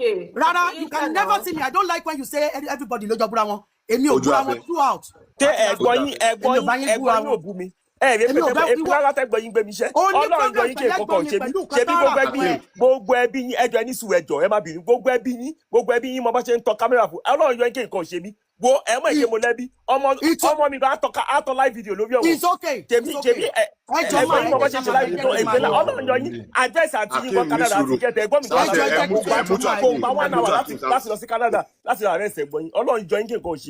okay. Rárá, you can never see me. I don't like when you say everybody ló jọ búra wọn. Èmi ò búra wọn throughout. Ṣé ẹ̀gbọ́n yín ò bú mi? Ẹ rí pé lára tẹ́gbọ́n yín gbé mi iṣẹ́. Ọlọ́run yọ yín kí nǹkan kan ṣe mí. Ṣé bí gbogbo ẹbí yín ẹjọ́ ẹni sùn ẹjọ́ ẹ má bínú. Gbogbo ẹbí yín mo bá ṣe ń tọ kámẹ́rà fún. Ọlọ́run yọ yín kí nǹkan ṣe mí. Wo ẹ mọ̀ ìṣe mo lẹ́bí. Ọmọ mi bá tọ live video lórí ọ̀wọ́. It's okay. Ṣèbí ẹ̀gbọ́n yín mo bá ṣe ṣe live video. Ọlọ́run yọ yín àdírẹ́sì àti yín kọ́ Canada àti kẹ́tẹ̀ ẹ̀gbọ́n mi kò gba 1 hour láti lọ sí Canada láti rà rẹ̀ ẹ̀gbọ́n yín. Ọlọ́run yọ yín kí nǹkan ṣe.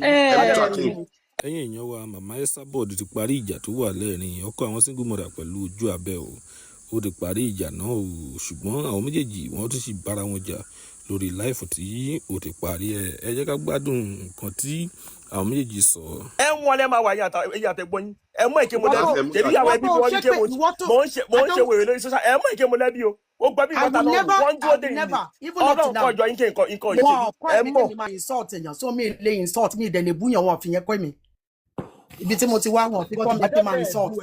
ẹ̀yin èèyàn wa màmá Esabod ti parí ìjà tó wà lẹ́ẹ̀rin ọkọ àwọn single mother pẹ̀lú ojú abẹ́ o ó ti parí ìjà náà o ṣùgbọ́n àwọn méjèèjì wọ́n tún sì bára wọn jà lórí láìfù tí ó ti parí ẹ jẹ́ ká gbádùn nǹkan tí àwọn méjèèjì sọ. ẹ ń wọlé máa wà ẹ̀yin àtẹ̀gbọ́n yín ẹ mọ̀ èké mo lẹ́bi ṣèbí àwọn ẹbí wọn ní ké mo ń ṣe wèrè lórí social ẹ mọ̀ èké mo lẹ́bi o ó gbọ́ bí bàtà lọ wọ́n dúró dé yìí Ọlọ́run kọ́ ọjọ́ yín kí nǹkan ṣe ẹ mọ̀. wọ́n kọ́ insult èèyàn so mi lè insult mi ìdẹ̀ lè búyàn wọn fi yẹn kọ́ mi ibi tí mo ti wá wọn fi kọ́ mi pé máa insult.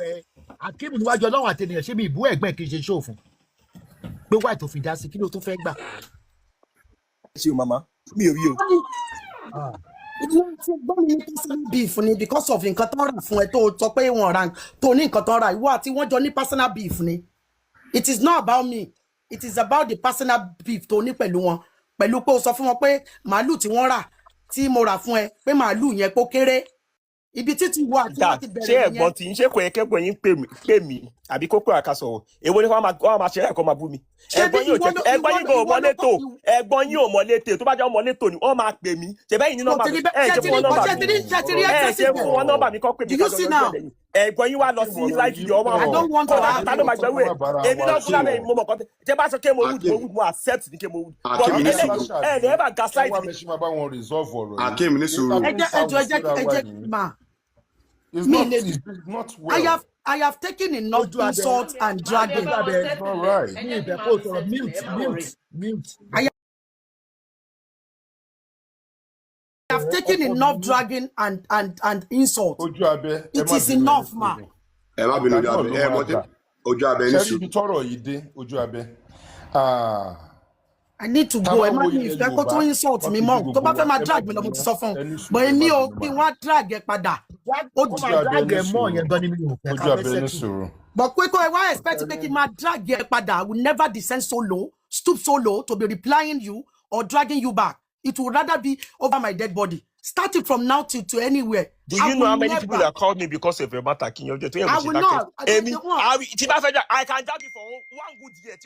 Akeem níwájú Ọlọ́run àtẹnìyàn ṣé mi ìbú ẹ̀gbẹ́ kì í ṣe ṣòfò pé wáì tó fi dá sí kí ló tó fẹ́ gbà. ṣé o màmá mi ò rí o. ìdílé tí gbọ́n mi ní personal beef ni because of nǹkan tó ń rà fún ẹ tó sọ pé wọ́n ra tó ní nǹkan tó ń rà ìwọ àti wọ́n jọ ní personal beef ni it is not about me it is about the personal beef tó ní pẹ̀lú wọn pẹ̀lú pé o sọ fún wọn pé màálù tí wọ́n rà tí mo rà fún ẹ pé màálù yẹn pé ó kéré ibi títí wo àti láti bẹ̀rẹ̀ ṣé ẹ̀gbọ́n tí ń ṣe kò yẹ kẹ́gbọ́n yín pè mí àbí kó pè àkà sọ̀rọ̀ èwo ni wọ́n máa ṣe ẹ̀kọ́ máa bú mi. ẹ̀gbọ́n yín ò mọ létò ẹ̀gbọ́n yín ò mọ létò tó bá jẹ́ ọmọ létò ni wọ́n máa pè mí ṣẹ̀bẹ́ yìí ní nọ́mbà mi ṣe fún wọn nọ́mbà mi ṣe fún wọn nọ́mbà mi kọ́ pè mí kájọ lọ́jọ́ lẹ́yìn ẹ̀gbọ́n yín wá lọ sí live video ọmọ àwọn kọ́ ta ló máa gbẹ́wò ẹ̀ èmi náà fúnra mi mo mọ̀ kọ́ tẹ́ bá sọ kémo wood mo accept ní kémo wood ẹ̀ ní ẹ̀ bá gaslight mi. Akeem ní sùúrù. It's not well. I have taken enough insult and dragging. It's not right. Mute. I have taken enough dragging and insult. It is enough, ma. Ẹ má bínú ojú abẹ ní sùúrù. Ṣé ibi tọ́rọ̀ yìí dé ojú abẹ? I need to go. Ẹ má ní ìfẹ́ kó tó insult mi mọ́. Tó bá fẹ́ máa drag mi lọ mo ti sọ fún un. But èmi ò kí wọ́n drag ẹ padà. Ojú abẹ ní sùúrù. But Kweko, I expect to make him drag your padà. I will never descend so low, stoop so low to be replying you or dragging you back. It would rather be over my dead body. Starting from now to anywhere. Do you know how many people that called me because of your matter? I will not. I can drag you for one good year.